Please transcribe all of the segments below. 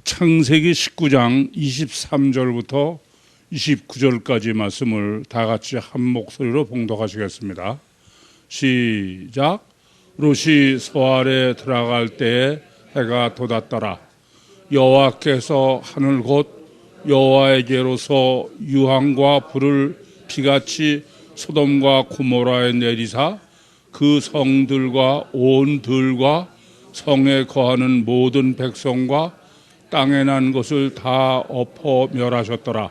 창세기 19장 23절부터 29절까지 말씀을 다 같이 한 목소리로 봉독하시겠습니다. 시작. 롯이 소알에 들어갈 때에 해가 돋았더라. 여호와께서 하늘 곧 여호와에게로서 유황과 불을 비같이 소돔과 고모라에 내리사 그 성들과 온 들과 성에 거하는 모든 백성과 땅에 난 것을 다 엎어 멸하셨더라.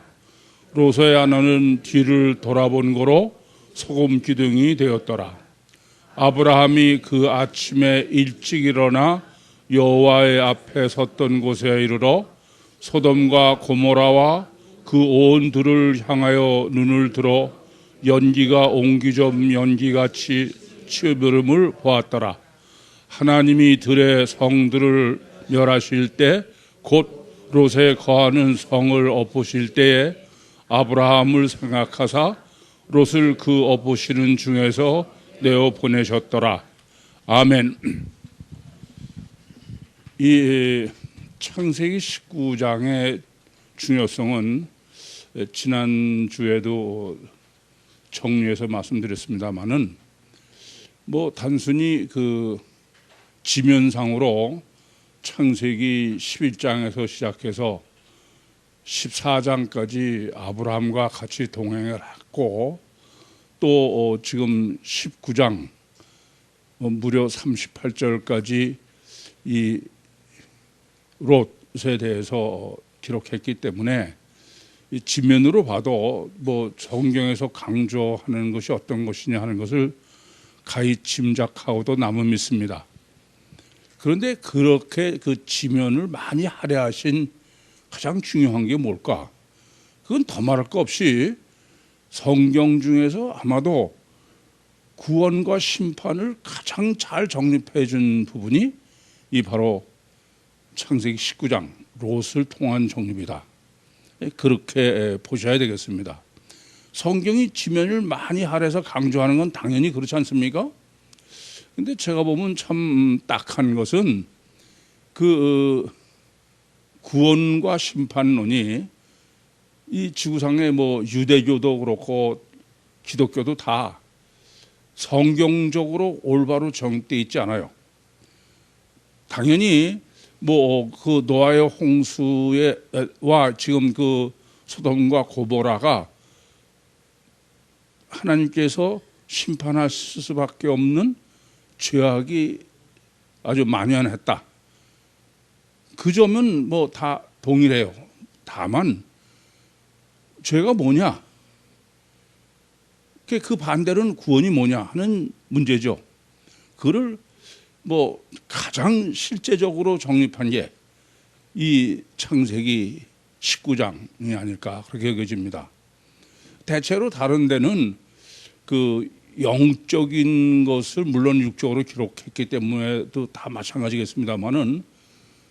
롯의 아내는 뒤를 돌아본 고로 소금 기둥이 되었더라. 아브라함이 그 아침에 일찍 일어나 여호와의 앞에 섰던 곳에 이르러 소돔과 고모라와 그 온 들을 향하여 눈을 들어 연기가 옹기좀 연기같이 치우름을 보았더라. 하나님이 들의 성들을 멸하실 때 곧 롯에 거하는 성을 엎으실 때에 아브라함을 생각하사 롯을 그 엎으시는 중에서 내어 보내셨더라. 아멘. 이 창세기 19장의 중요성은 지난주에도 정리해서 말씀드렸습니다만은 단순히 그 지면상으로 창세기 11장에서 시작해서 14장까지 아브라함과 같이 동행을 했고 또 지금 19장 무려 38절까지 이 롯에 대해서 기록했기 때문에 이 지면으로 봐도 성경에서 강조하는 것이 어떤 것이냐 하는 것을 가히 짐작하고도 남은 믿습니다. 그런데 그렇게 그 지면을 많이 할애하신 가장 중요한 게 뭘까? 그건 더 말할 거 없이 성경 중에서 아마도 구원과 심판을 가장 잘 정립해 준 부분이 이 바로 창세기 19장 롯을 통한 정립이다. 그렇게 보셔야 되겠습니다. 성경이 지면을 많이 할애해서 강조하는 건 당연히 그렇지 않습니까? 근데 제가 보면 참 딱한 것은 그 구원과 심판론이 이 지구상의 유대교도 그렇고 기독교도 다 성경적으로 올바로 정립되어 있지 않아요. 당연히 그 노아의 홍수와 지금 그 소돔과 고모라가 하나님께서 심판하실 수밖에 없는 죄악이 아주 만연했다. 그 점은 다 동일해요. 다만 죄가 뭐냐? 그 반대로는 구원이 뭐냐 하는 문제죠. 그를 가장 실제적으로 정립한 게 이 창세기 19장이 아닐까 그렇게 여겨집니다. 대체로 다른 데는 그 영적인 것을 물론 육적으로 기록했기 때문에도 다 마찬가지겠습니다만은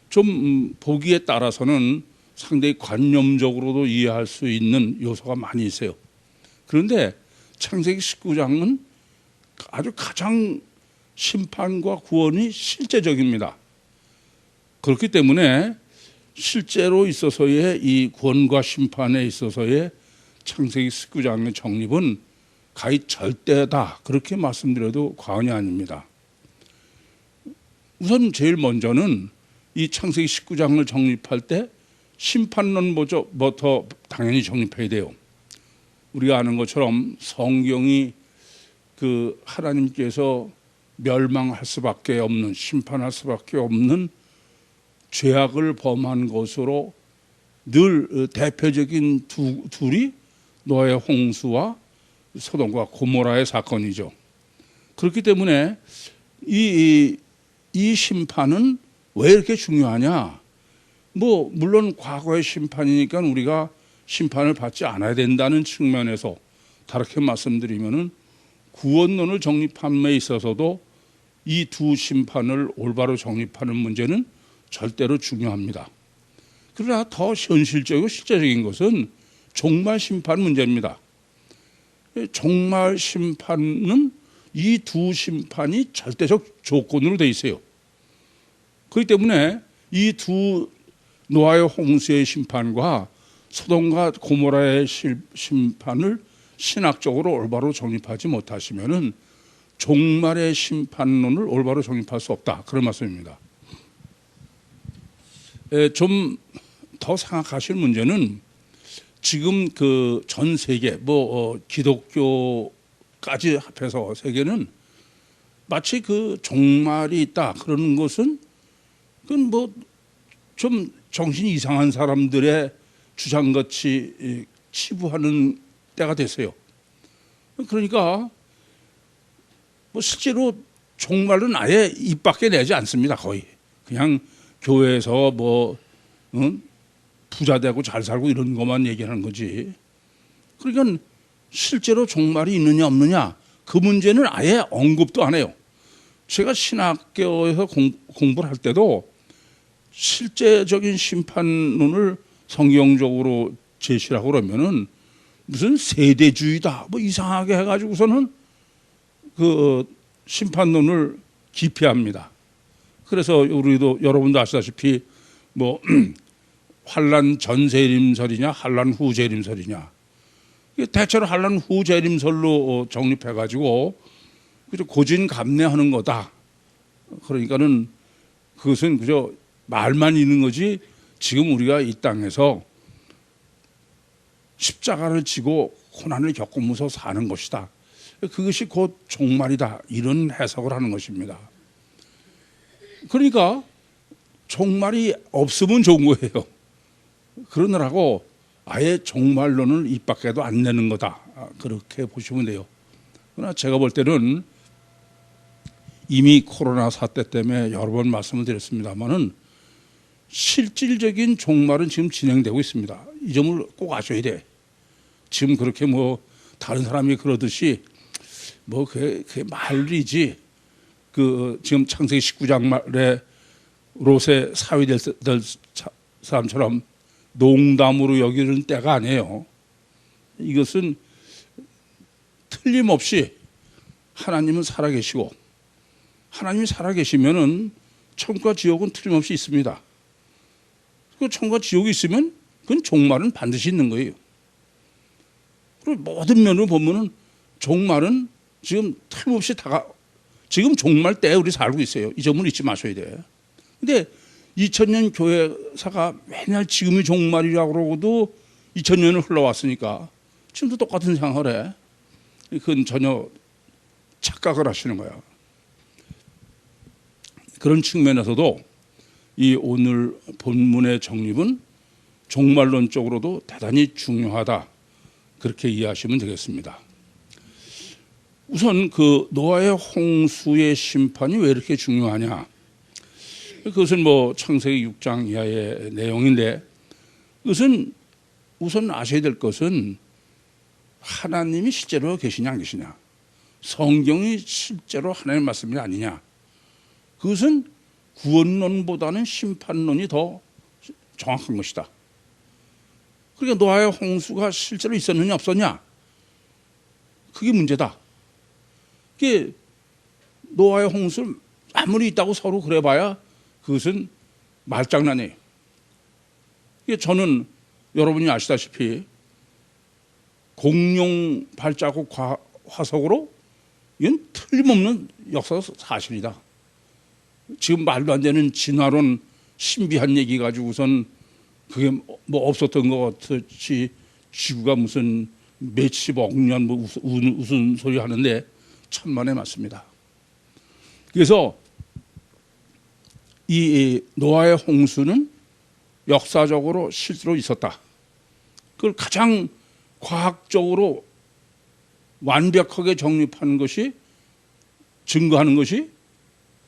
좀 보기에 따라서는 상당히 관념적으로도 이해할 수 있는 요소가 많이 있어요. 그런데 창세기 19장은 아주 가장 심판과 구원이 실제적입니다. 그렇기 때문에 실제로 있어서의 이 구원과 심판에 있어서의 창세기 19장의 정립은 가히 절대다 그렇게 말씀드려도 과언이 아닙니다. 우선 제일 먼저는 이 창세기 19장을 정립할 때 심판론부터 당연히 정립해야 돼요. 우리가 아는 것처럼 성경이 그 하나님께서 멸망할 수밖에 없는 심판할 수밖에 없는 죄악을 범한 것으로 늘 대표적인 둘이 노아의 홍수와 소돔과 고모라의 사건이죠. 그렇기 때문에 이 심판은 왜 이렇게 중요하냐? 물론 과거의 심판이니까 우리가 심판을 받지 않아야 된다는 측면에서 다르게 말씀드리면은 구원론을 정립함에 있어서도 이 두 심판을 올바로 정립하는 문제는 절대로 중요합니다. 그러나 더 현실적이고 실제적인 것은 종말 심판 문제입니다. 종말 심판은 이 두 심판이 절대적 조건으로 되어 있어요. 그렇기 때문에 이 두 노아의 홍수의 심판과 소돔과 고모라의 심판을 신학적으로 올바로 정립하지 못하시면은 종말의 심판론을 올바로 정립할 수 없다. 그런 말씀입니다. 좀 더 생각하실 문제는 지금 그 전 세계 기독교까지 합해서 세계는 마치 그 종말이 있다 그러는 것은 그건 좀 정신이 이상한 사람들의 주장같이 치부하는 때가 됐어요. 그러니까 실제로 종말은 아예 입 밖에 내지 않습니다. 거의 그냥 교회에서 부자 되고 잘 살고 이런 것만 얘기하는 거지. 그러니까 실제로 종말이 있느냐 없느냐 그 문제는 아예 언급도 안 해요. 제가 신학교에서 공부를 할 때도 실제적인 심판론을 성경적으로 제시하고 그러면은 무슨 세대주의다 이상하게 해가지고서는 그 심판론을 기피합니다. 그래서 우리도 여러분도 아시다시피 환란 전 재림설이냐 환란 후 재림설이냐 대체로 환란 후 재림설로 정립해가지고 고진감래하는 거다. 그러니까는 그것은 그저 말만 있는 거지 지금 우리가 이 땅에서 십자가를 지고 고난을 겪으면서 사는 것이다. 그것이 곧 종말이다. 이런 해석을 하는 것입니다. 그러니까 종말이 없으면 좋은 거예요. 그러느라고 아예 종말론을 입 밖에도 안 내는 거다. 그렇게 보시면 돼요. 그러나 제가 볼 때는 이미 코로나 사태 때문에 여러 번 말씀을 드렸습니다만은 실질적인 종말은 지금 진행되고 있습니다. 이 점을 꼭 아셔야 돼. 지금 그렇게 다른 사람이 그러듯이 그게 말이지. 지금 창세기 19장 말에 롯의 사위 될 사람처럼 농담으로 여기는 때가 아니에요. 이것은 틀림없이 하나님은 살아계시고 하나님이 살아계시면은 천국과 지옥은 틀림없이 있습니다. 그 천국과 지옥이 있으면 그건 종말은 반드시 있는 거예요. 그리고 모든 면으로 보면은 종말은 지금 틀림없이 지금 종말 때에 우리 살고 있어요. 이 점을 잊지 마셔야 돼. 근데 2000년 교회사가 맨날 지금이 종말이라고 그러고도 2000년을 흘러왔으니까 지금도 똑같은 생각을 해. 그건 전혀 착각을 하시는 거야. 그런 측면에서도 이 오늘 본문의 정립은 종말론적으로도 대단히 중요하다. 그렇게 이해하시면 되겠습니다. 우선 그 노아의 홍수의 심판이 왜 이렇게 중요하냐? 그것은 창세기 6장 이하의 내용인데 그것은 우선 아셔야 될 것은 하나님이 실제로 계시냐 안 계시냐, 성경이 실제로 하나님의 말씀이 아니냐, 그것은 구원론보다는 심판론이 더 정확한 것이다. 그러니까 노아의 홍수가 실제로 있었느냐 없었냐, 그게 문제다. 그게 노아의 홍수를 아무리 있다고 서로 그래봐야 그것은 말장난이에요. 저는 여러분이 아시다시피 공룡 발자국 화석으로 이건 틀림없는 역사 사실이다. 지금 말도 안 되는 진화론 신비한 얘기 가지고선 그게 없었던 것 같이 지구가 무슨 몇십억 년 무슨 소리 하는데 천만에 맞습니다. 그래서 이 노아의 홍수는 역사적으로 실제로 있었다. 그걸 가장 과학적으로 완벽하게 정립하는 것이, 증거하는 것이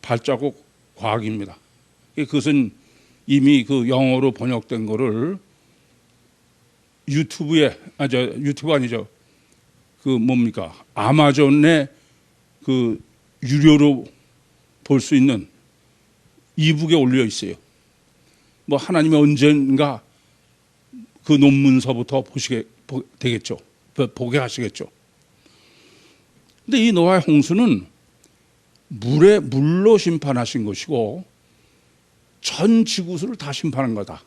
발자국 과학입니다. 그것은 이미 그 영어로 번역된 거를 유튜브 아니죠. 아마존에 그 유료로 볼 수 있는 이북에 올려 있어요. 하나님이 언젠가 그 논문서부터 되겠죠. 보게 하시겠죠. 근데 이 노아의 홍수는 물로 심판하신 것이고 전 지구수를 다 심판한 거다.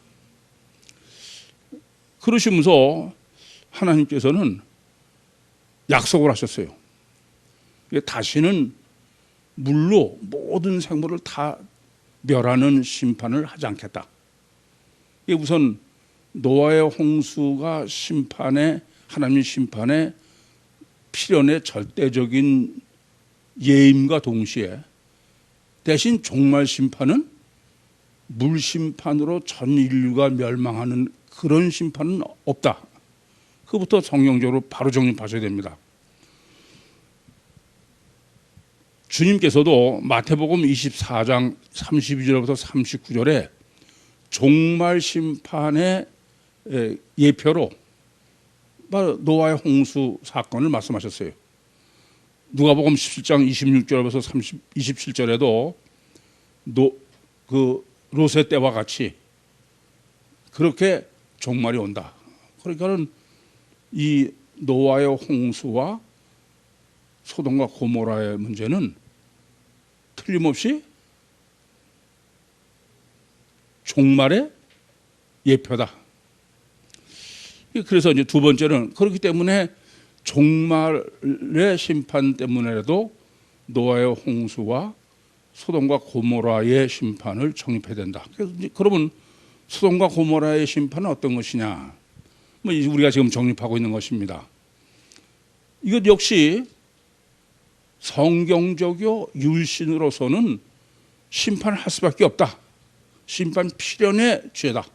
그러시면서 하나님께서는 약속을 하셨어요. 다시는 물로 모든 생물을 다 멸하는 심판을 하지 않겠다. 우선 노아의 홍수가 하나님 심판의 필연의 절대적인 예임과 동시에 대신 종말 심판은 물 심판으로 전 인류가 멸망하는 그런 심판은 없다. 그부터 성경적으로 바로 정립하셔야 됩니다. 주님께서도 마태복음 24장 32절부터 39절에 종말 심판의 예표로 바로 노아의 홍수 사건을 말씀하셨어요. 누가복음 17장 26절부터 27절에도 롯의 때와 같이 그렇게 종말이 온다. 그러니까는 이 노아의 홍수와 소돔과 고모라의 문제는 틀림없이 종말의 예표다. 그래서 이제 두 번째는 그렇기 때문에 종말의 심판 때문에라도 노아의 홍수와 소돔과 고모라의 심판을 정립해야 된다. 그래서 그러면 소돔과 고모라의 심판은 어떤 것이냐? 우리가 지금 정립하고 있는 것입니다. 이것 역시 성경적이요 율신으로서는 심판을 할 수밖에 없다. 심판 필연의 죄다.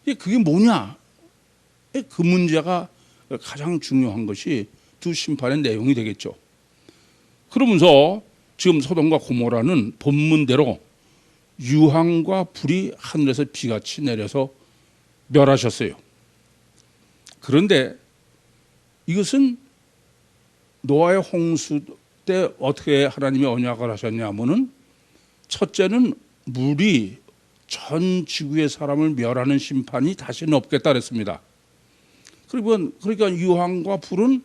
그게 뭐냐? 그 문제가 가장 중요한 것이 두 심판의 내용이 되겠죠. 그러면서 지금 소돔과 고모라는 본문대로 유황과 불이 하늘에서 비같이 내려서 멸하셨어요. 그런데 이것은 노아의 홍수 때 어떻게 하나님이 언약을 하셨냐면은 첫째는 물이 전 지구의 사람을 멸하는 심판이 다시는 없겠다 그랬습니다. 그러니까 유황과 불은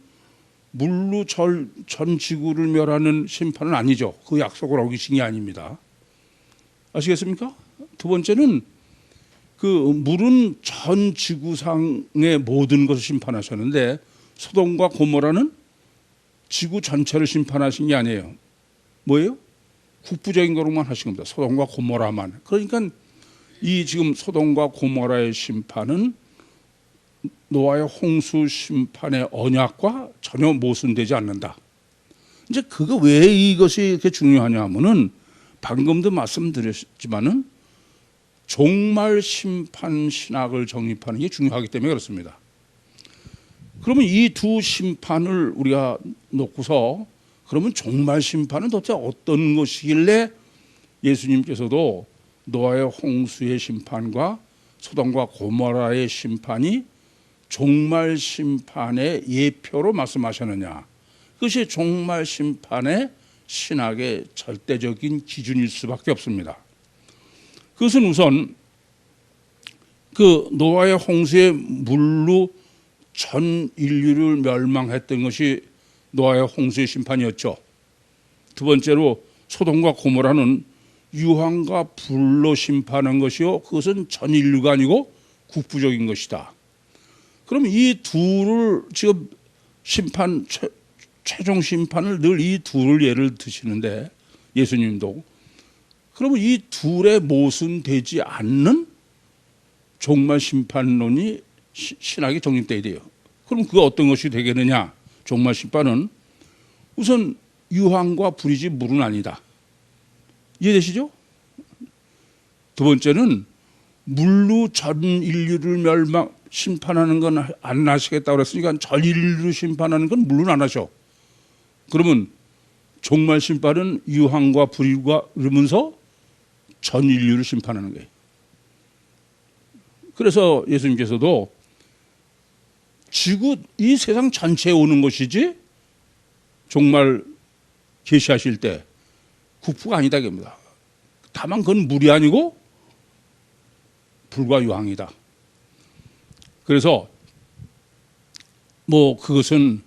물로 전 지구를 멸하는 심판은 아니죠. 그 약속을 어기신 게 아닙니다. 아시겠습니까? 두 번째는 그 물은 전 지구상의 모든 것을 심판하셨는데 소돔과 고모라는 지구 전체를 심판하신 게 아니에요. 뭐예요? 국부적인 거로만 하신 겁니다. 소돔과 고모라만. 그러니까 이 지금 소돔과 고모라의 심판은 노아의 홍수 심판의 언약과 전혀 모순되지 않는다. 이제 그거 왜 이것이 이렇게 중요하냐 하면은 방금도 말씀드렸지만은 종말 심판 신학을 정립하는 게 중요하기 때문에 그렇습니다. 그러면 이 두 심판을 우리가 놓고서 그러면 종말 심판은 도대체 어떤 것이길래 예수님께서도 노아의 홍수의 심판과 소돔과 고모라의 심판이 종말 심판의 예표로 말씀하셨느냐. 그것이 종말 심판의 신학의 절대적인 기준일 수밖에 없습니다. 그것은 우선 그 노아의 홍수의 물로 전 인류를 멸망했던 것이 노아의 홍수의 심판이었죠. 두 번째로 소돔과 고모라는 유황과 불로 심판한 것이요, 그것은 전 인류가 아니고 국부적인 것이다. 그럼 이 둘을 지금 최종 심판을 늘 이 둘을 예를 드시는데 예수님도 그러면 이 둘에 모순되지 않는 종말 심판론이 신학이 정립돼야 돼요. 그럼 그거 어떤 것이 되겠느냐? 종말 심판은 우선 유황과 불이지 물은 아니다. 이해되시죠? 두 번째는 물로 전 인류를 심판하는 건 안 하시겠다고 그랬으니까 전 인류를 심판하는 건 물론 안 하셔. 그러면 종말 심판은 유황과 불과 그러면서 전 인류를 심판하는 거예요. 그래서 예수님께서도 지구 이 세상 전체에 오는 것이지 종말 계시하실 때 국부가 아니다 겁니다. 다만 그건 물이 아니고 불과 유황이다. 그래서 그것은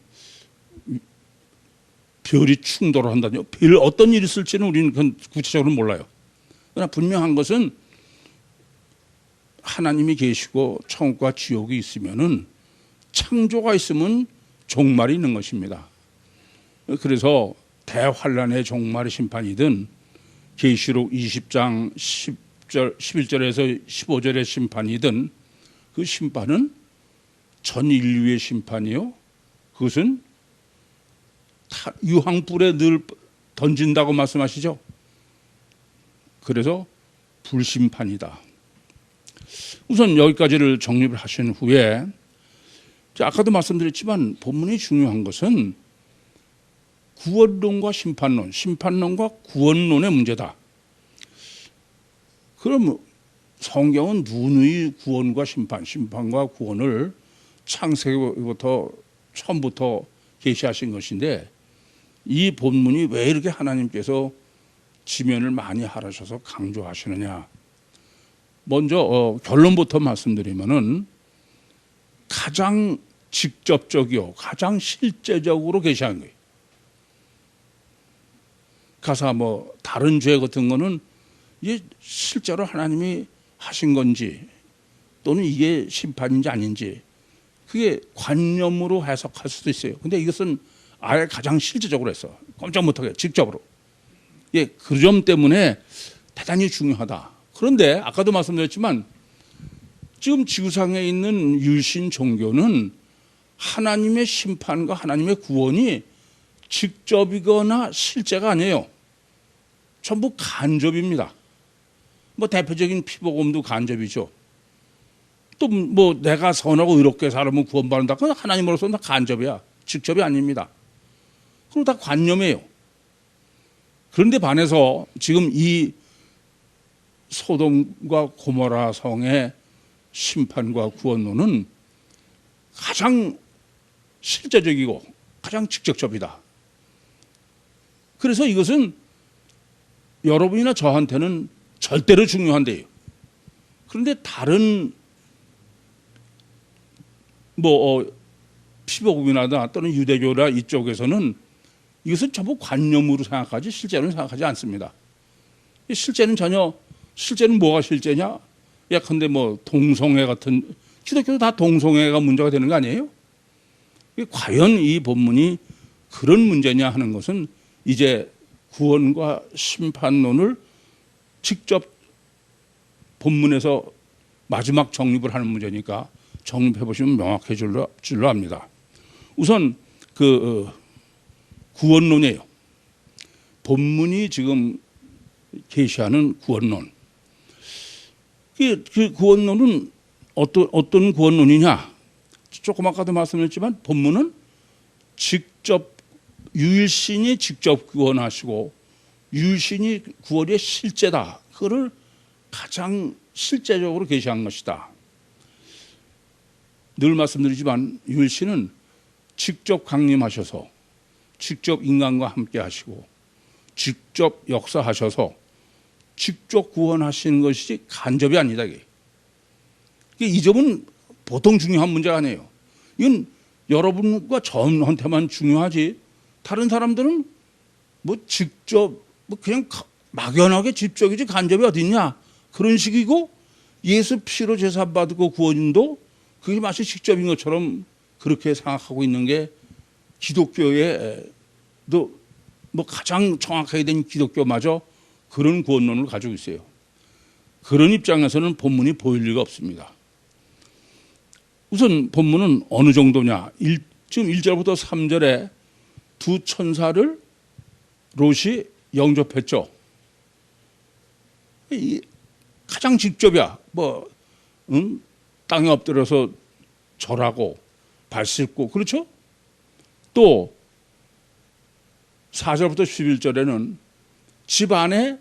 별이 충돌을 한다뇨. 별 어떤 일이 있을지는 우리는 그건 구체적으로 몰라요. 그러나 분명한 것은 하나님이 계시고 천국과 지옥이 있으면은 창조가 있으면 종말이 있는 것입니다. 그래서 대환란의 종말의 심판이든 계시록 20장 10절, 11절에서 15절의 심판이든 그 심판은 전 인류의 심판이요. 그것은 유황불에 늘 던진다고 말씀하시죠. 그래서 불심판이다. 우선 여기까지를 정립을 하신 후에 아까도 말씀드렸지만 본문이 중요한 것은 구원론과 심판론, 심판론과 구원론의 문제다. 그럼 성경은 누누이 구원과 심판, 심판과 구원을 창세기부터 처음부터 계시하신 것인데 이 본문이 왜 이렇게 하나님께서 지면을 많이 하라셔서 강조하시느냐. 먼저 결론부터 말씀드리면은 가장 직접적이요, 가장 실제적으로 계시한 거예요. 가사 다른 죄 같은 거는 이게 실제로 하나님이 하신 건지 또는 이게 심판인지 아닌지 그게 관념으로 해석할 수도 있어요. 근데 이것은 아예 가장 실제적으로 했어. 꼼짝 못하게 직접으로. 예, 그 점 때문에 대단히 중요하다. 그런데 아까도 말씀드렸지만 지금 지구상에 있는 유신 종교는 하나님의 심판과 하나님의 구원이 직접이거나 실제가 아니에요. 전부 간접입니다. 대표적인 피복음도 간접이죠. 또 내가 선하고 의롭게 살면 구원받는다. 그건 하나님으로서는 다 간접이야. 직접이 아닙니다. 그리고 다 관념이에요. 그런데 반해서 지금 이 소돔과 고모라 성의 심판과 구원론은 가장 실제적이고 가장 직접적이다. 그래서 이것은 여러분이나 저한테는 절대로 중요한데요. 그런데 다른 피복음이나 또는 유대교나 이쪽에서는 이것은 전부 관념으로 생각하지 실제로는 생각하지 않습니다. 실제는 뭐가 실제냐? 예컨대 동성애 같은, 기독교도 다 동성애가 문제가 되는 거 아니에요? 과연 이 본문이 그런 문제냐 하는 것은 이제 구원과 심판론을 직접 본문에서 마지막 정립을 하는 문제니까 정립해 보시면 명확해질 줄로 압니다. 우선 구원론이에요. 본문이 지금 계시하는 구원론. 그 구원론은 어떤 구원론이냐? 조금 아까도 말씀드렸지만 본문은 직접 유일신이 직접 구원하시고 유일신이 구원의 실제다. 그거를 가장 실제적으로 계시한 것이다. 늘 말씀드리지만 유일신은 직접 강림하셔서 직접 인간과 함께 하시고 직접 역사하셔서 직접 구원하시는 것이지 간접이 아니다. 이 점은 보통 중요한 문제가 아니에요. 이건 여러분과 저한테만 중요하지 다른 사람들은 직접 그냥 막연하게 직접이지 간접이 어딨냐 그런 식이고 예수 피로 제사받고 구원도 그게 마치 직접인 것처럼 그렇게 생각하고 있는 게 기독교의 가장 정확하게 된 기독교마저 그런 구원론을 가지고 있어요. 그런 입장에서는 본문이 보일 리가 없습니다. 우선 본문은 어느 정도냐? 지금 1절부터 3절에 두 천사를 롯이 영접했죠. 가장 직접이야. 땅에 엎드려서 절하고 발 씻고 그렇죠? 또 4절부터 11절에는 집 안에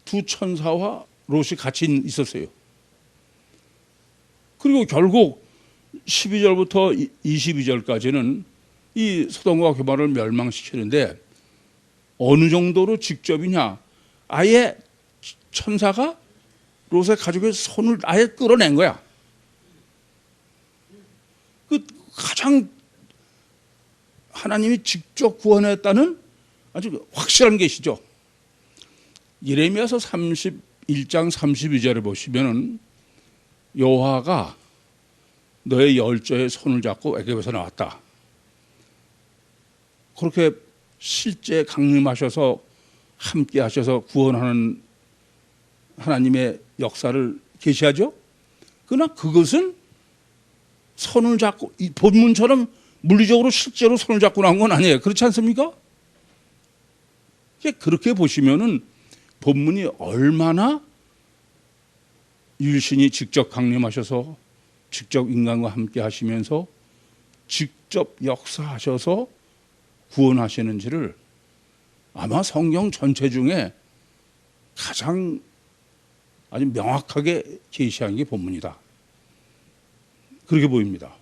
두 천사와 롯이 같이 있었어요. 그리고 결국 12절부터 22절까지는 이 소돔과 고모라를 멸망시키는데 어느 정도로 직접이냐? 아예 천사가 롯의 가족의 손을 아예 끌어낸 거야. 그 가장 하나님이 직접 구원했다는 아주 확실한 계시죠. 예레미야서 31장 32절에 보시면은 여호와가 너의 열조의 손을 잡고 애굽에서 나왔다. 그렇게 실제 강림하셔서 함께 하셔서 구원하는 하나님의 역사를 계시하죠. 그러나 그것은 손을 잡고 이 본문처럼 물리적으로 실제로 손을 잡고 나온 건 아니에요. 그렇지 않습니까? 그렇게 보시면은 본문이 얼마나 유일신이 직접 강림하셔서 직접 인간과 함께 하시면서 직접 역사하셔서 구원하시는지를 아마 성경 전체 중에 가장 아주 명확하게 계시한 게 본문이다. 그렇게 보입니다.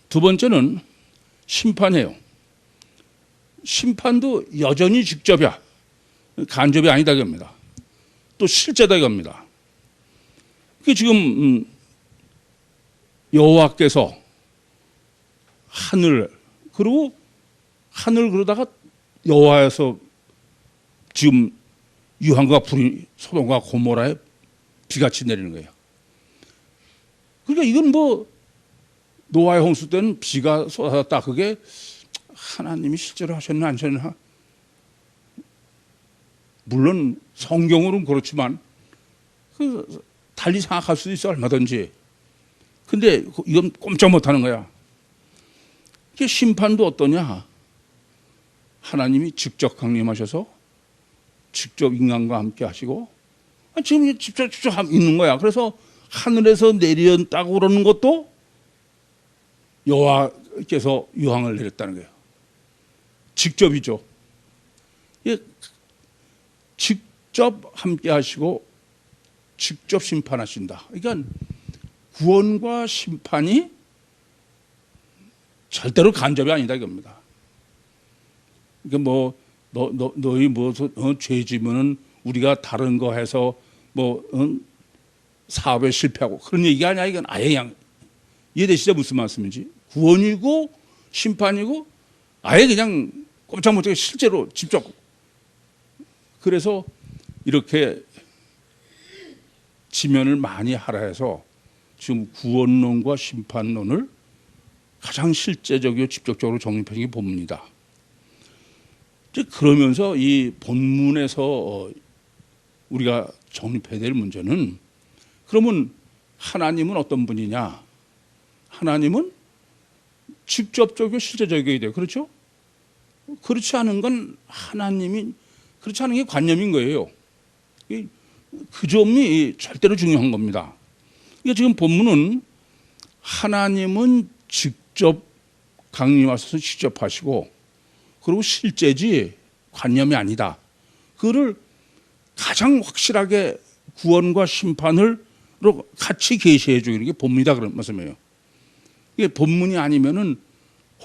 두 번째는 심판이에요. 심판도 여전히 직접이야. 간접이 아니다 이겁니다. 또 실제다 이겁니다. 그 지금 여호와께서 하늘 그리고 하늘 그러다가 여호와에서 지금 유황과 불이 소돔과 고모라에 비같이 내리는 거예요. 그러니까 이건 뭐 노아의 홍수 때는 비가 쏟아졌다. 그게 하나님이 실제로 하셨나 안 하셨나? 물론 성경으로는 그렇지만 달리 생각할 수도 있어 얼마든지. 근데 이건 꼼짝 못하는 거야. 이게 심판도 어떠냐? 하나님이 직접 강림하셔서 직접 인간과 함께 하시고 지금 직접 있는 거야. 그래서 하늘에서 내렸다고 그러는 것도 여호와께서 유황을 내렸다는 거예요. 직접이죠. 직접 함께 하시고 직접 심판하신다. 그러니까 구원과 심판이 절대로 간접이 아니다 이겁니다. 그러니까 뭐 너희 뭐 죄 지면은 우리가 다른 거 해서 뭐 사업에 실패하고 그런 얘기가 아니야. 이건 아예 그냥 이해되시죠? 무슨 말씀인지. 구원이고 심판이고 아예 그냥 꼼짝 못하게 실제로 직접. 그래서 이렇게 지면을 많이 하라 해서 지금 구원론과 심판론을 가장 실제적이고 직접적으로 정립한 게 본문이다. 그러면서 이 본문에서 우리가 정립해야 될 문제는 그러면 하나님은 어떤 분이냐? 하나님은 직접적이고 실제적이어야 돼요. 그렇죠? 그렇지 않은 건 하나님이 그렇지 않은 게 관념인 거예요. 그 점이 절대로 중요한 겁니다. 그러니까 지금 본문은 하나님은 직접 강림하셔서 직접 하시고 그리고 실제지 관념이 아니다. 그거를 가장 확실하게 구원과 심판을 같이 계시해 주는 게 본문이다 그런 말씀이에요. 이게 본문이 아니면은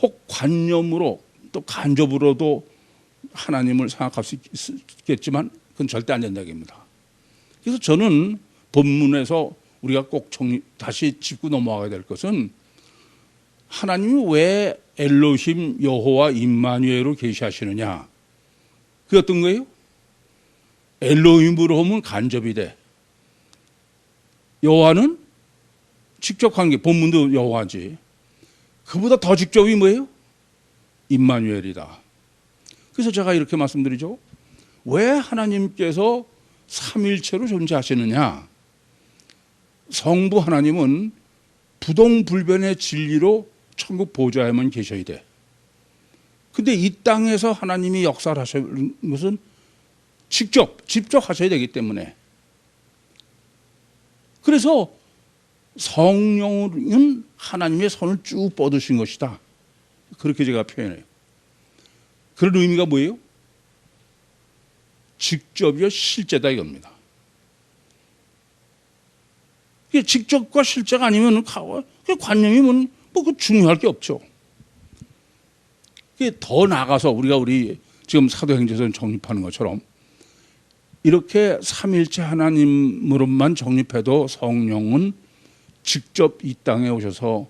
혹 관념으로 또 간접으로도 하나님을 생각할 수 있겠지만 그건 절대 안 된다는 겁니다. 그래서 저는 본문에서 우리가 꼭 다시 짚고 넘어가야 될 것은 하나님이 왜 엘로힘 여호와 임마누엘로 계시하시느냐? 그게 어떤 거예요? 엘로힘으로 하면 간접이 돼. 여호와는 직접 관계, 본문도 여호와지. 그보다 더 직접이 뭐예요? 임마누엘이다. 그래서 제가 이렇게 말씀드리죠. 왜 하나님께서 삼일체로 존재하시느냐? 성부 하나님은 부동불변의 진리로 천국 보좌에만 계셔야 돼. 근데 이 땅에서 하나님이 역사를 하시는 것은 직접 하셔야 되기 때문에. 그래서 성령은 하나님의 손을 쭉 뻗으신 것이다. 그렇게 제가 표현해요. 그런 의미가 뭐예요? 직접이요 실제다 이겁니다. 이게 직접과 실제가 아니면 관념이 뭐 중요할 게 없죠. 이게 더 나아가서 우리 지금 사도행전에서 정립하는 것처럼 이렇게 삼일체 하나님으로만 정립해도 성령은 직접 이 땅에 오셔서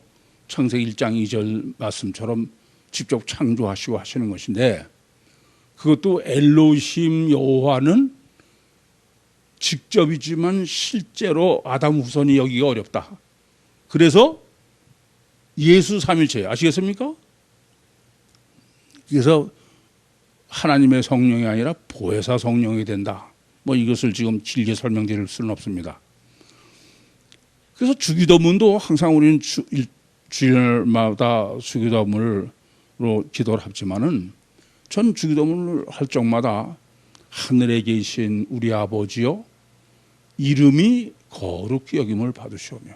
창세기 1장 2절 말씀처럼 직접 창조하시고 하시는 것인데 그것도 엘로힘 여호와는 직접이지만 실제로 아담 후손이 여기가 어렵다. 그래서 예수 삼일체 아시겠습니까? 그래서 하나님의 성령이 아니라 보혜사 성령이 된다. 뭐 이것을 지금 길게 설명드릴 수는 없습니다. 그래서 주기도문도 항상 우리는 주일마다 주기도문으로 기도를 하지만은 전 주기도문을 할 적마다 하늘에 계신 우리 아버지요 이름이 거룩히 여김을 받으시오며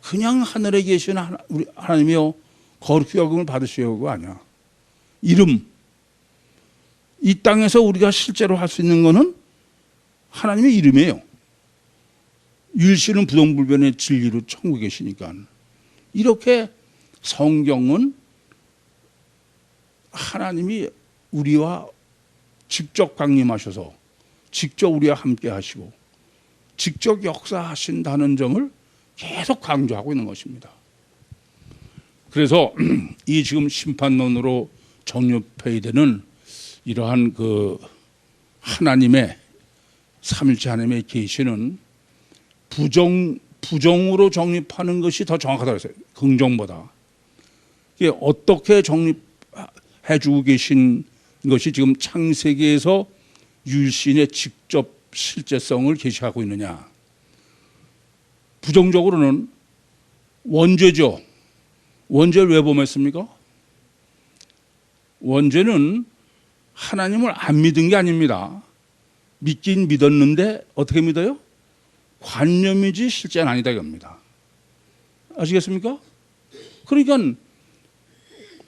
그냥 하늘에 계신 우리 하나님이요 거룩히 여김을 받으시오가 아니야. 이름. 이 땅에서 우리가 실제로 할 수 있는 거는 하나님의 이름이에요. 유일신은 부동불변의 진리로 천국에 계시니까. 이렇게 성경은 하나님이 우리와 직접 강림하셔서 직접 우리와 함께 하시고 직접 역사하신다는 점을 계속 강조하고 있는 것입니다. 그래서 이 지금 심판론으로 정립해야 되는 이러한 그 하나님의 삼일체 하나님의 계시는 부정으로 정립하는 것이 더 정확하다고 했어요. 긍정보다. 이게 어떻게 정립해주고 계신 것이 지금 창세기에서 유일신의 직접 실제성을 계시하고 있느냐. 부정적으로는 원죄죠. 원죄를 왜 범했습니까? 원죄는 하나님을 안 믿은 게 아닙니다. 믿긴 믿었는데 어떻게 믿어요? 관념이지 실제는 아니다 이겁니다. 아시겠습니까? 그러니까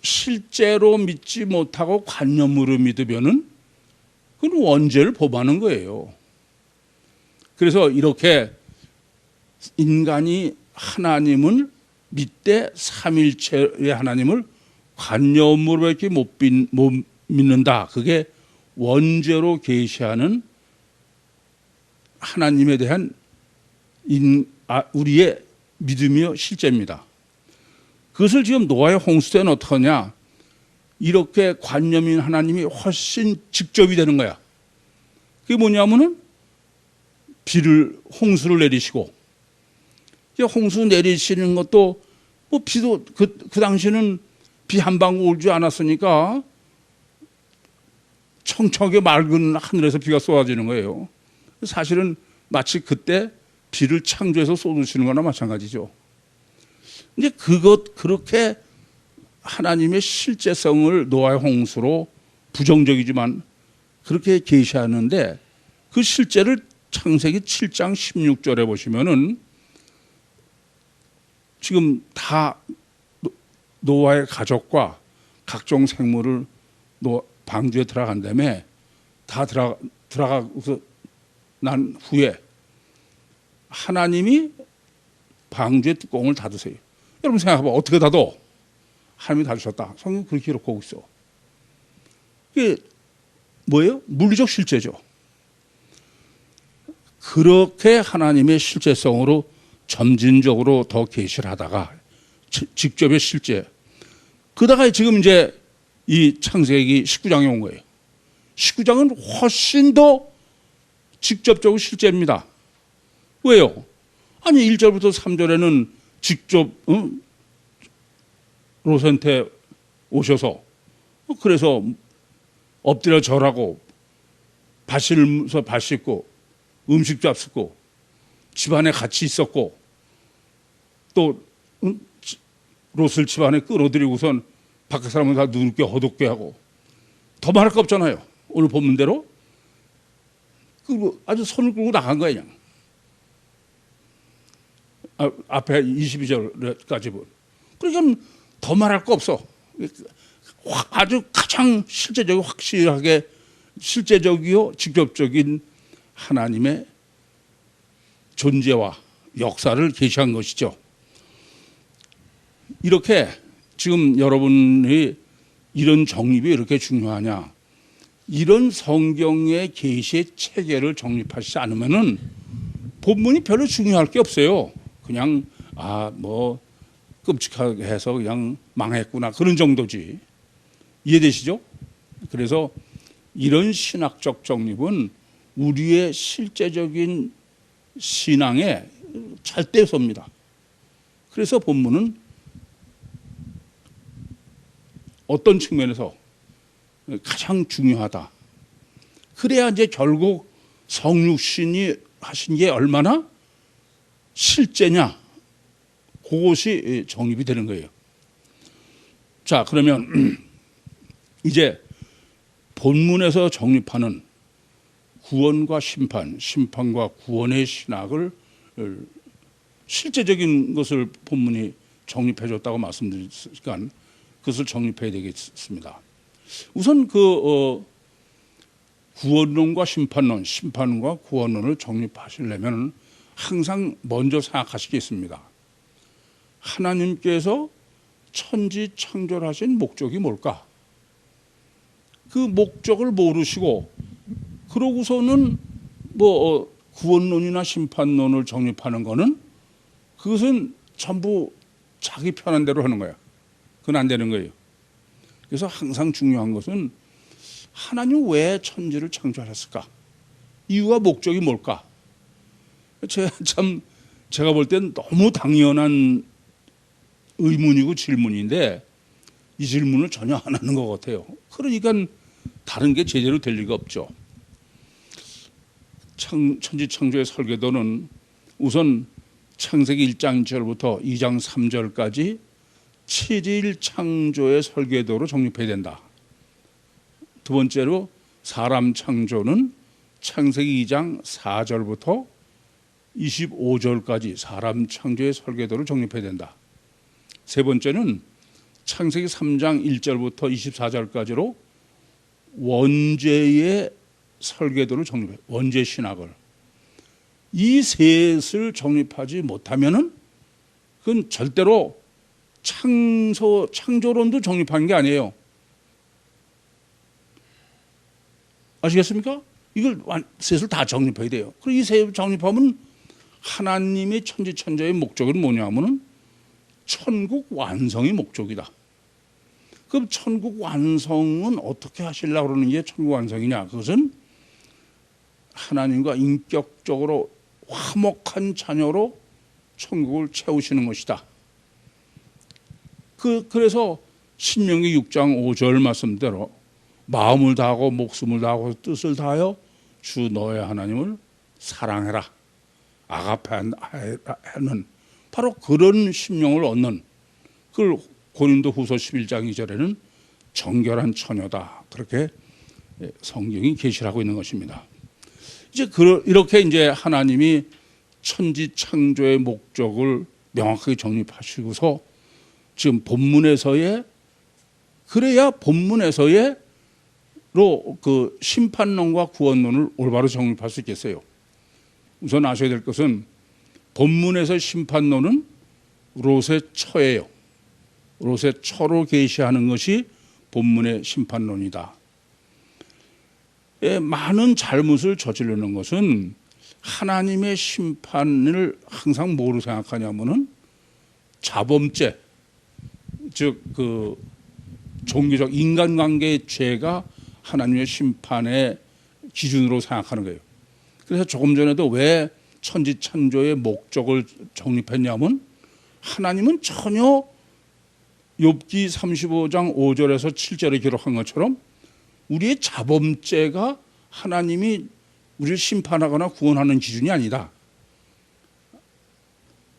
실제로 믿지 못하고 관념으로 믿으면은 그건 원죄를 범하는 거예요. 그래서 이렇게 인간이 하나님을 믿되 삼일체의 하나님을 관념으로밖에 못 믿는다. 그게 원죄로 계시하는 하나님에 대한 우리의 믿음이요 실제입니다. 그것을 지금 노아의 홍수 때는 어떡하냐? 이렇게 관념인 하나님이 훨씬 직접이 되는 거야. 그게 뭐냐면은 홍수를 내리시고, 홍수 내리시는 것도 뭐 비도 그 당시는 비 한 방울 울지 않았으니까 청청하게 맑은 하늘에서 비가 쏟아지는 거예요. 사실은 마치 그때 비를 창조해서 쏟으시는 거나 마찬가지죠. 이제 그렇게 하나님의 실제성을 노아의 홍수로 부정적이지만 그렇게 계시하는데 그 실제를 창세기 7장 16절에 보시면은 지금 다 노아의 가족과 각종 생물을 방주에 들어간 다음에 다 들어가서 난 후에 하나님이 방주의 뚜껑을 닫으세요. 여러분 생각해봐. 어떻게 닫어? 하나님이 닫으셨다. 성경 그렇게 기록하고 있어. 이게 뭐예요? 물리적 실제죠. 그렇게 하나님의 실제성으로 점진적으로 더 계시를 하다가 직접의 실제. 그러다가 지금 이제 이 창세기 19장에 온 거예요. 19장은 훨씬 더 직접적으로 실제입니다. 왜요? 아니 1절부터 3절에는 직접 롯한테 오셔서 그래서 엎드려 절하고 발 씻고 음식 잡수고 집안에 같이 있었고 또 롯을 집안에 끌어들이고선 밖에 사람은 다 누룩게 허독게 하고 더 말할 거 없잖아요. 오늘 본문대로 아주 손을 끌고 나간 거예요. 그냥 앞에 22절까지 본. 그러니까 더 말할 거 없어. 아주 가장 실제적이고 확실하게 실제적이요 직접적인 하나님의 존재와 역사를 계시한 것이죠. 이렇게 지금 여러분이 이런 정립이 이렇게 중요하냐? 이런 성경의 계시의 체계를 정립하시지 않으면은 본문이 별로 중요할 게 없어요. 그냥 뭐 끔찍하게 해서 그냥 망했구나 그런 정도지. 이해되시죠? 그래서 이런 신학적 정립은 우리의 실제적인 신앙의 잘대서입니다. 그래서 본문은 어떤 측면에서 가장 중요하다. 그래야 이제 결국 성육신이 하신 게 얼마나 실제냐, 그것이 정립이 되는 거예요. 자, 그러면 이제 본문에서 정립하는 구원과 심판, 심판과 구원의 신학을 실제적인 것을 본문이 정립해 줬다고 말씀드리니까 그것을 정립해야 되겠습니다. 우선 구원론과 심판론, 심판과 구원론을 정립하시려면 항상 먼저 생각하시겠습니다. 하나님께서 천지 창조를 하신 목적이 뭘까? 그 목적을 모르시고 그러고서는 구원론이나 심판론을 정립하는 거는 그것은 전부 자기 편한 대로 하는 거야. 그건 안 되는 거예요. 그래서 항상 중요한 것은 하나님 왜 천지를 창조하셨을까? 이유와 목적이 뭘까? 제가 볼 땐 너무 당연한 의문이고 질문인데 이 질문을 전혀 안 하는 것 같아요. 그러니까 다른 게 제대로 될 리가 없죠. 천지 창조의 설계도는 우선 창세기 1장 1절부터 2장 3절까지 7일 창조의 설계도로 정립해야 된다. 두 번째로 사람 창조는 창세기 2장 4절부터 25절까지 사람 창조의 설계도를 정립해야 된다. 세 번째는 창세기 3장 1절부터 24절까지로 원죄의 설계도를 정립해, 원죄 신학을. 이 셋을 정립하지 못하면은 그건 절대로 창조론도 정립한 게 아니에요. 아시겠습니까? 이걸 셋을 다 정립해야 돼요. 그리고 이 셋을 정립하면 하나님의 천지천조의 목적은 뭐냐면은 천국 완성의 목적이다. 그럼 천국 완성은 어떻게 하시려고 그러는 게 천국 완성이냐? 그것은 하나님과 인격적으로 화목한 자녀로 천국을 채우시는 것이다. 그래서 신명기 6장 5절 말씀대로 마음을 다하고 목숨을 다하고 뜻을 다하여 주 너의 하나님을 사랑해라. 아가페하는 바로 그런 심령을 얻는, 그걸 고린도 후서 11장 2절에는 정결한 처녀다. 그렇게 성경이 계시를 하고 있는 것입니다. 이제 이렇게 이제 하나님이 천지 창조의 목적을 명확하게 정립하시고서 지금 본문에서의, 그래야 본문에서의 그 심판론과 구원론을 올바로 정립할 수 있겠어요. 우선 아셔야 될 것은 본문에서 심판론은 롯의 처예요. 롯의 처로 계시하는 것이 본문의 심판론이다. 많은 잘못을 저지르는 것은 하나님의 심판을 항상 뭐로 생각하냐면은 자범죄, 즉 그 종교적 인간관계의 죄가 하나님의 심판의 기준으로 생각하는 거예요. 그래서 조금 전에도 왜 천지창조의 목적을 정립했냐면 하나님은 전혀 욥기 35장 5절에서 7절에 기록한 것처럼 우리의 자범죄가 하나님이 우리를 심판하거나 구원하는 기준이 아니다.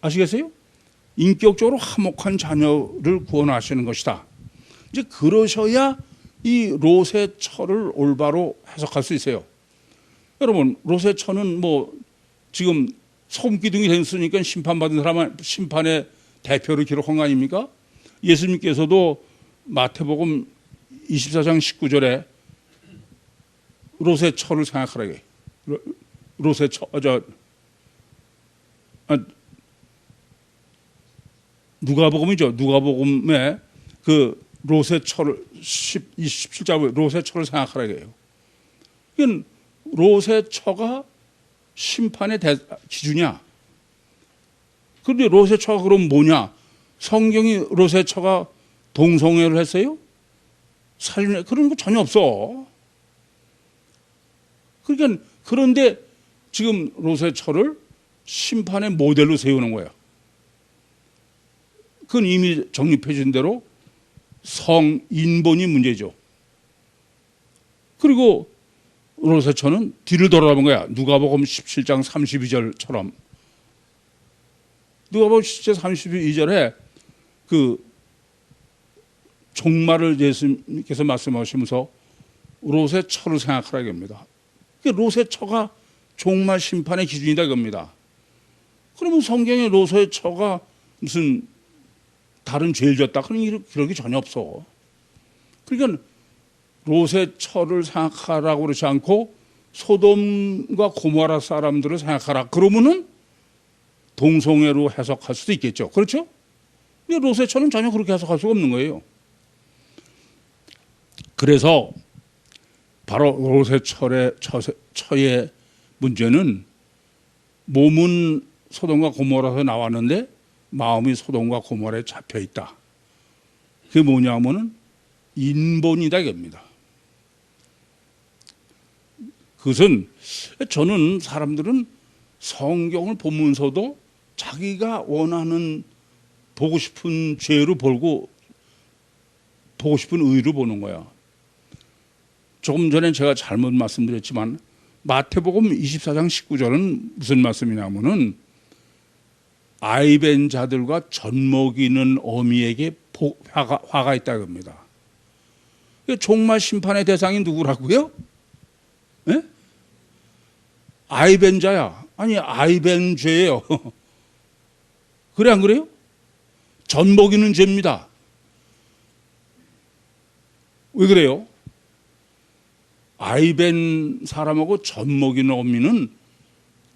아시겠어요? 인격적으로 화목한 자녀를 구원하시는 것이다. 이제 그러셔야 이 롯의 처를 올바로 해석할 수 있어요. 여러분, 롯의 처는 지금 소금기둥이 됐으니까 심판받은 사람은 심판의 대표로 기록한 거 아닙니까? 예수님께서도 마태복음 24장 19절에 롯의 처를 생각하라고 해요. 롯의 처, 누가복음이죠. 누가복음에 그 롯의 처를 17절 롯의 처를 생각하라고 해요. 이건 롯의 처가 심판의 기준이야. 그런데 롯의 처가 그럼 뭐냐? 성경이 롯의 처가 동성애를 했어요? 살인을 그런 거 전혀 없어. 그러니까 그런데 지금 롯의 처를 심판의 모델로 세우는 거예요. 그건 이미 정립해 준 대로 성인본이 문제죠. 그리고 롯의 처는 뒤를 돌아본 거야. 누가복음 17장 32절처럼. 누가복음 17장 32절에 그 종말을 예수님께서 말씀하시면서 롯의 처를 생각하라고 합니다. 롯의 처가 종말 심판의 기준이다 이겁니다. 그러면 성경에 롯의 처가 무슨 다른 죄를 졌다 그런 기록이 전혀 없어. 그러니까 롯의 처를 생각하라고 그러지 않고 소돔과 고모라 사람들을 생각하라. 그러면은 동성애로 해석할 수도 있겠죠. 그렇죠? 근데 롯의 처는 전혀 그렇게 해석할 수가 없는 거예요. 그래서 바로 롯의 처의 문제는 몸은 소돔과 고모라에서 나왔는데 마음이 소돔과 고모라에 잡혀 있다. 그게 뭐냐면은 인본이다 이겁니다. 그것은 저는 사람들은 성경을 보면서도 자기가 원하는 보고 싶은 죄로 보고 싶은 의로 보는 거야. 조금 전에 제가 잘못 말씀드렸지만 마태복음 24장 19절은 무슨 말씀이냐면은 아이벤 자들과 젖먹이는 어미에게 화가 있다고 합니다. 종말 심판의 대상이 누구라고요? 네? 아이벤 자야. 아니 아이벤 죄예요. 그래 안 그래요? 젖먹이는 죄입니다. 왜 그래요? 아이벤 사람하고 젖먹이는 어미는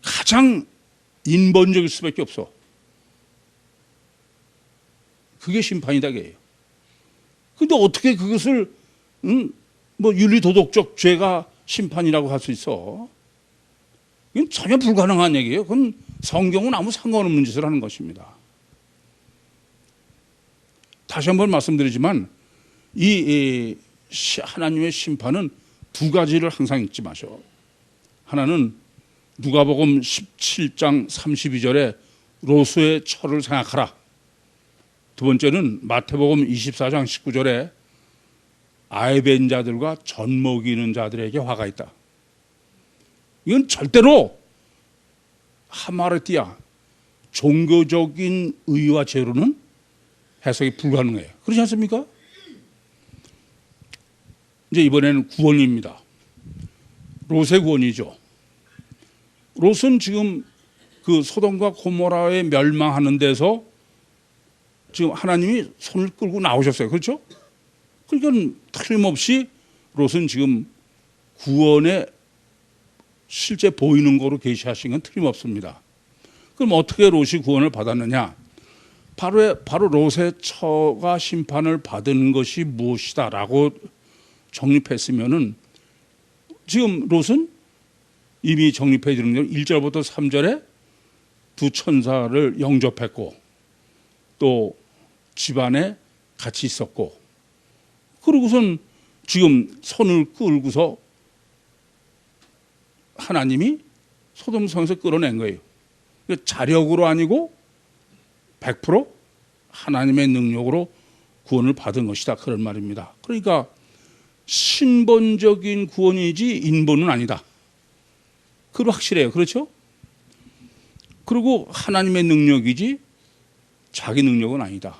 가장 인본적일 수밖에 없어. 그게 심판이다 그래요. 근데 어떻게 그것을 뭐 윤리도덕적 죄가 심판이라고 할 수 있어? 이건 전혀 불가능한 얘기예요. 그건 성경은 아무 상관없는 짓을 하는 것입니다. 다시 한번 말씀드리지만 이 하나님의 심판은 두 가지를 항상 잊지 마셔. 하나는 누가복음 17장 32절에 롯의 처를 생각하라. 두 번째는 마태복음 24장 19절에 아이벤 자들과 젖먹이는 자들에게 화가 있다. 이건 절대로 하마르티아 종교적인 의와 죄로는 해석이 불가능해요. 그렇지 않습니까? 이제 이번에는 구원입니다. 롯의 구원이죠. 롯은 지금 그 소돔과 고모라에 멸망하는 데서 지금 하나님이 손을 끌고 나오셨어요. 그렇죠? 그러니까 틀림없이 롯은 지금 구원에 실제 보이는 거로 계시하신 건 틀림없습니다. 그럼 어떻게 롯이 구원을 받았느냐? 바로 롯의 처가 심판을 받은 것이 무엇이다라고 정립했으면은 지금 롯은 이미 정립해 드린 대로 1절부터 3절에 두 천사를 영접했고 또 집안에 같이 있었고 그러고선 지금 손을 끌고서 하나님이 소돔성에서 끌어낸 거예요. 자력으로 아니고 100% 하나님의 능력으로 구원을 받은 것이다. 그런 말입니다. 그러니까 신본적인 구원이지 인본은 아니다. 그건 확실해요. 그렇죠? 그리고 하나님의 능력이지 자기 능력은 아니다.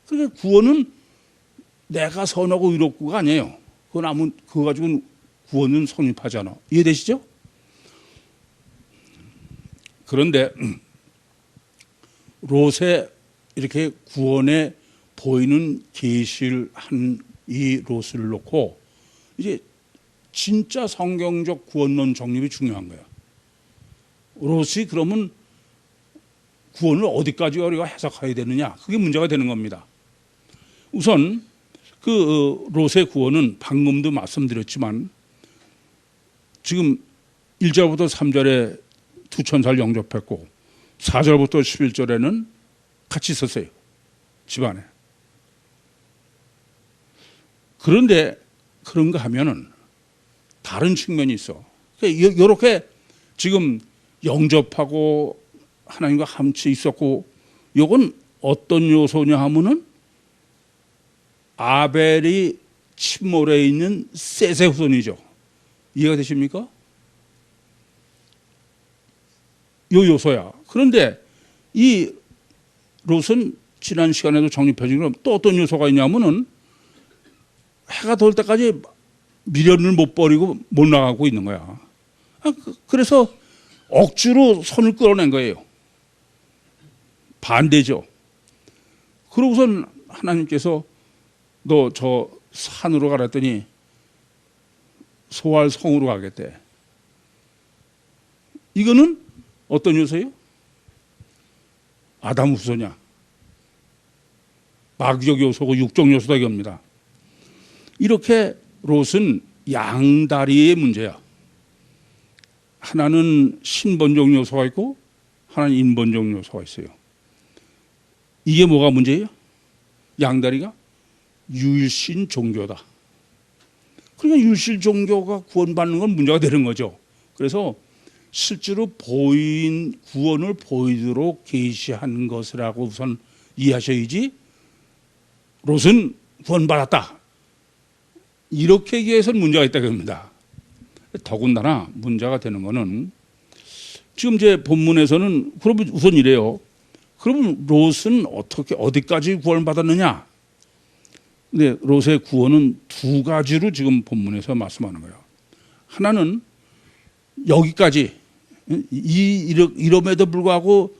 그러니까 구원은 내가 선하고 의롭고가 아니에요. 그거 가지고는 구원은 성립하지 않아. 이해되시죠? 그런데 롯의 이렇게 구원에 보이는 계시를 한 이 롯을 놓고 이제 진짜 성경적 구원론 정립이 중요한 거야. 롯이 그러면 구원을 어디까지 우리가 해석해야 되느냐? 그게 문제가 되는 겁니다. 우선 그 롯의 구원은 방금도 말씀드렸지만 지금 1절부터 3절에 두 천사를 영접했고 4절부터 11절에는 같이 있었어요. 집안에. 그런데 그런가 하면은 다른 측면이 있어. 이렇게 지금 영접하고 하나님과 함께 있었고, 이건 어떤 요소냐 하면은 아벨이 침몰해 있는 셋의 후손이죠. 이해가 되십니까? 요 요소야. 그런데 이 롯은 지난 시간에도 정립해준 것처럼 또 어떤 요소가 있냐면은 해가 덜 때까지 미련을 못 버리고 못 나가고 있는 거야. 그래서 억지로 손을 끌어낸 거예요. 반대죠. 그러고선 하나님께서 너 저 산으로 가랬더니 소알 성으로 가겠대. 이거는 어떤 요소예요? 아담 후손이야. 마귀적 요소고 육적 요소다 이겁니다. 이렇게 롯은 양다리의 문제야. 하나는 신본적 요소가 있고 하나는 인본적 요소가 있어요. 이게 뭐가 문제예요? 양다리가 유일신 종교다. 그러니까 유일신 종교가 구원받는 건 문제가 되는 거죠. 그래서 실제로 보인 구원을 보이도록 계시한 것이라고 우선 이해하셔야지 롯은 구원받았다 이렇게 얘기해서는 문제가 있다고 합니다. 더군다나 문제가 되는 거는 지금 제 본문에서는 그러면 우선 이래요. 그러면 롯은 어떻게 어디까지 구원을 받았느냐? 근데 롯의 구원은 두 가지로 지금 본문에서 말씀하는 거예요. 하나는 여기까지 이름에도 불구하고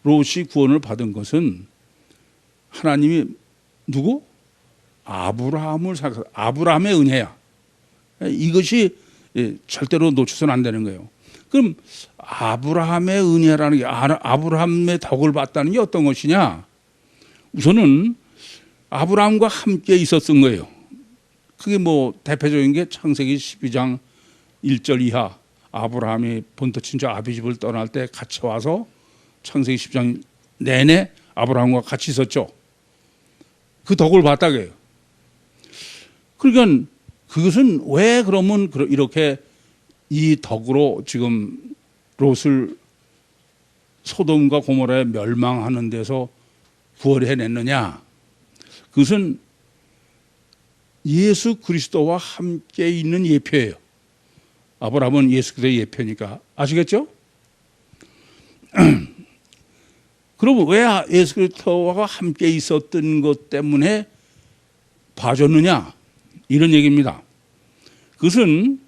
롯이 구원을 받은 것은 하나님이 누구? 아브라함을 생각해서 아브라함의 은혜야. 이것이 절대로 놓쳐서는 안 되는 거예요. 그럼 아브라함의 은혜라는 게 아브라함의 덕을 받다는 게 어떤 것이냐? 우선은 아브라함과 함께 있었던 거예요. 그게 뭐 대표적인 게 창세기 12장 1절 이하 아브라함이 본토 친척 아비집을 떠날 때 같이 와서 창세기 10장 내내 아브라함과 같이 있었죠. 그 덕을 봤다고요. 그러니까 그것은 왜 그러면 이렇게 이 덕으로 지금 롯을 소돔과 고모라에 멸망하는 데서 구원해냈느냐? 그것은 예수 그리스도와 함께 있는 예표예요. 아브라함은 예수 그리스도의 예표니까. 아시겠죠? 그럼 왜 예수 그리스도와 함께 있었던 것 때문에 봐줬느냐? 이런 얘기입니다. 그것은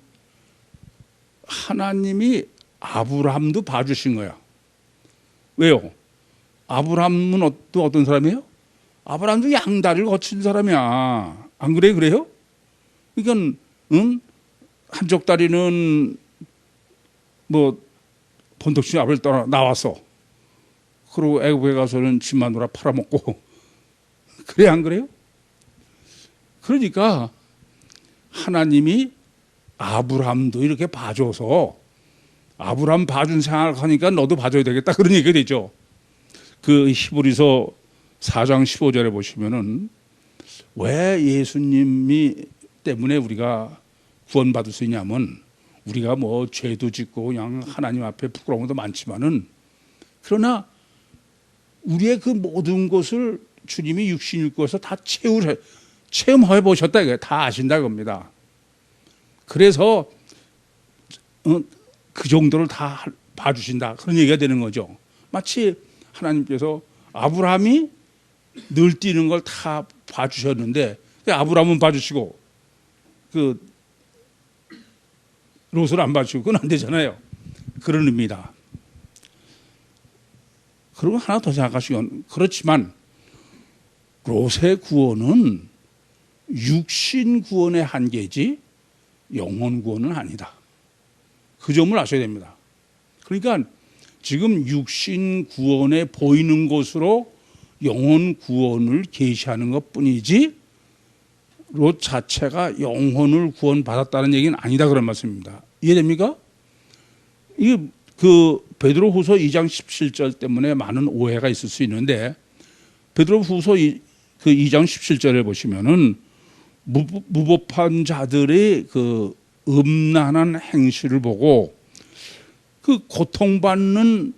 하나님이 아브라함도 봐주신 거야. 왜요? 아브라함은 또 어떤 사람이에요? 아브라함도 양다리를 거친 사람이야. 안 그래? 그래요? 그러니까 한쪽 다리는 뭐 본토친 아벨 떠나 나와서 그리고 애굽에 가서는 집 마누라 팔아먹고 그래 안 그래요? 그러니까 하나님이 아브라함도 이렇게 봐줘서 아브라함 봐준 생각하니까 너도 봐줘야 되겠다 그런 얘기가 되죠. 그 히브리서 4장 15절에 보시면은 왜 예수님이 때문에 우리가 구원받을 수 있냐면 우리가 뭐 죄도 짓고 그냥 하나님 앞에 부끄러운 것도 많지만은 그러나 우리의 그 모든 것을 주님이 육신 입고서 다 체험해 보셨다 이거예요. 다 아신다 겁니다. 그래서 그 정도를 다 봐주신다 그런 얘기가 되는 거죠. 마치 하나님께서 아브라함이 늘 뛰는 걸 다 봐주셨는데 아브라함은 봐주시고 그 롯을 안 봐주고 그건 안 되잖아요. 그런 의미다. 그리고 하나 더 생각하시면 그렇지만 롯의 구원은 육신 구원의 한계지 영혼 구원은 아니다. 그 점을 아셔야 됩니다. 그러니까 지금 육신 구원에 보이는 것으로 영혼 구원을 계시하는 것뿐이지 롯 자체가 영혼을 구원받았다는 얘기는 아니다 그런 말씀입니다. 이해됩니까? 이게 그 베드로후서 2장 17절 때문에 많은 오해가 있을 수 있는데 베드로후서 그 2장 17절에 보시면은 무법한 자들의 그 음란한 행실을 보고 그 고통받는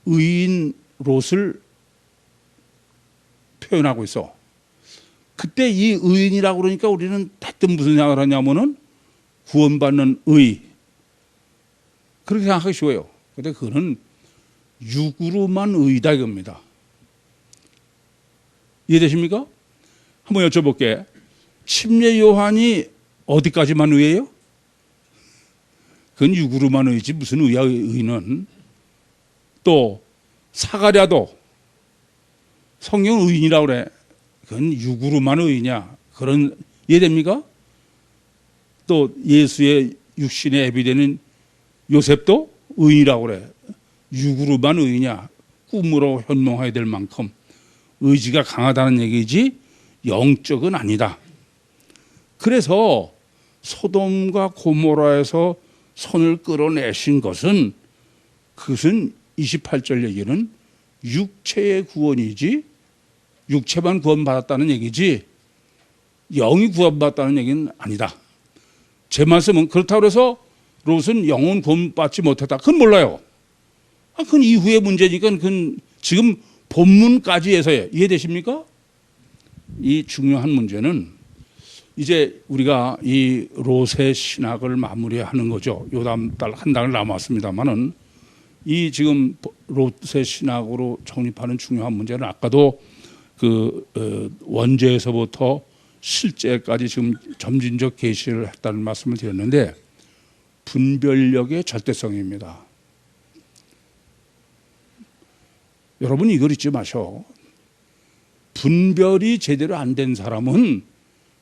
의인 롯을 표현하고 있어. 그때 이 의인이라고 그러니까 우리는 대뜸 무슨 생각을 하냐면은 구원받는 의. 그렇게 생각하기 쉬워요. 근데 그거는 육으로만 의다 이겁니다. 이해되십니까? 한번 여쭤볼게. 침례 요한이 어디까지만 의예요? 그건 육으로만 의지 무슨 의야 의는. 또 사가랴도 성경 의인이라고 그래. 그건 육으로만 의냐. 그런 이해됩니까? 또 예수의 육신에 예비되는 요셉도 의인이라고 그래. 육으로만 의냐. 꿈으로 현몽해야 될 만큼 의지가 강하다는 얘기지 영적은 아니다. 그래서 소돔과 고모라에서 손을 끌어내신 것은 그것은 28절 얘기는 육체의 구원이지 육체만 구원받았다는 얘기지 영이 구원받았다는 얘기는 아니다. 제 말씀은 그렇다고 해서 롯은 영혼 구원받지 못했다. 그건 몰라요. 그건 이후의 문제니까 그건 지금 본문까지에서의 이해되십니까? 이 중요한 문제는 이제 우리가 이 롯의 신학을 마무리하는 거죠. 요 다음 달 한 달 남았습니다만은 이 지금 롯의 신학으로 정립하는 중요한 문제는 아까도 그 원죄에서부터 실제까지 지금 점진적 계시를 했다는 말씀을 드렸는데 분별력의 절대성입니다. 여러분 이걸 잊지 마셔. 분별이 제대로 안 된 사람은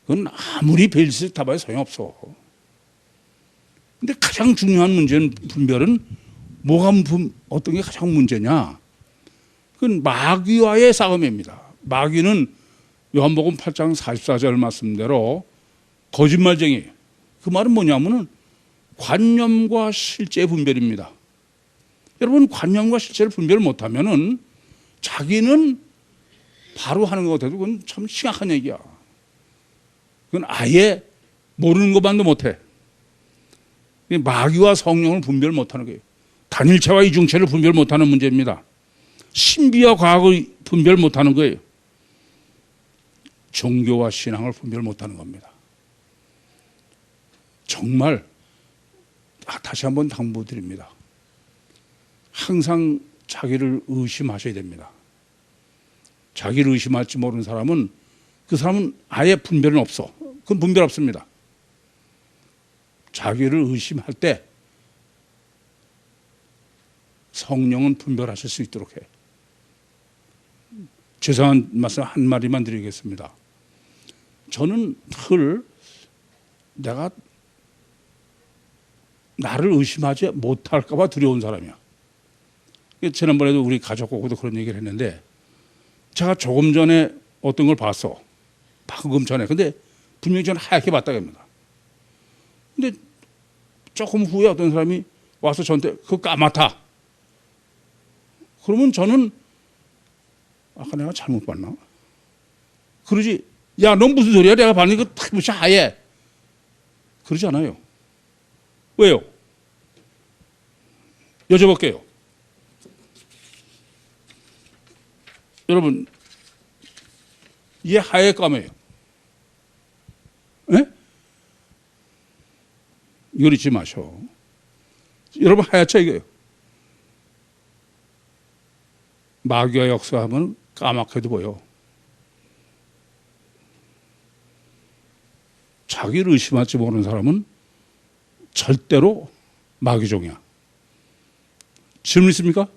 그건 아무리 벨시를 타봐야 소용없어. 근데 가장 중요한 문제는 분별은 뭐가 어떤 게 가장 문제냐? 그건 마귀와의 싸움입니다. 마귀는 요한복음 8장 44절 말씀대로 거짓말쟁이. 그 말은 뭐냐면은 관념과 실제 분별입니다. 여러분 관념과 실제를 분별 못하면은 자기는 바로 하는 것 같아도 그건 참 심각한 얘기야. 그건 아예 모르는 것만도 못해. 마귀와 성령을 분별 못하는 거예요. 단일체와 이중체를 분별 못하는 문제입니다. 신비와 과학을 분별 못하는 거예요. 종교와 신앙을 분별 못하는 겁니다. 정말 다시 한번 당부드립니다. 항상 자기를 의심하셔야 됩니다. 자기를 의심할지 모르는 사람은 그 사람은 아예 분별은 없어. 그건 분별 없습니다. 자기를 의심할 때 성령은 분별하실 수 있도록 해. 죄송한 말씀 한 마디만 드리겠습니다. 저는 내가 나를 의심하지 못할까 봐 두려운 사람이야. 지난번에도 우리 가족하고도 그런 얘기를 했는데 제가 조금 전에 어떤 걸 봤어. 방금 전에. 근데 분명히 저는 하얗게 봤다고 합니다. 근데 조금 후에 어떤 사람이 와서 저한테 그거 까맣다. 그러면 저는 아까 내가 잘못 봤나? 그러지. 야, 넌 무슨 소리야? 내가 봤는데 그거 탁 무시 하얘. 그러지 않아요. 왜요? 여쭤볼게요. 여러분, 이게 하얘 까매요? 예? 이걸 잊지 마셔. 여러분 하얗죠 이거예요. 마귀와 역사하면 까맣게도 보여. 자기를 의심할지 모르는 사람은 절대로 마귀종이야. 질문 있습니까?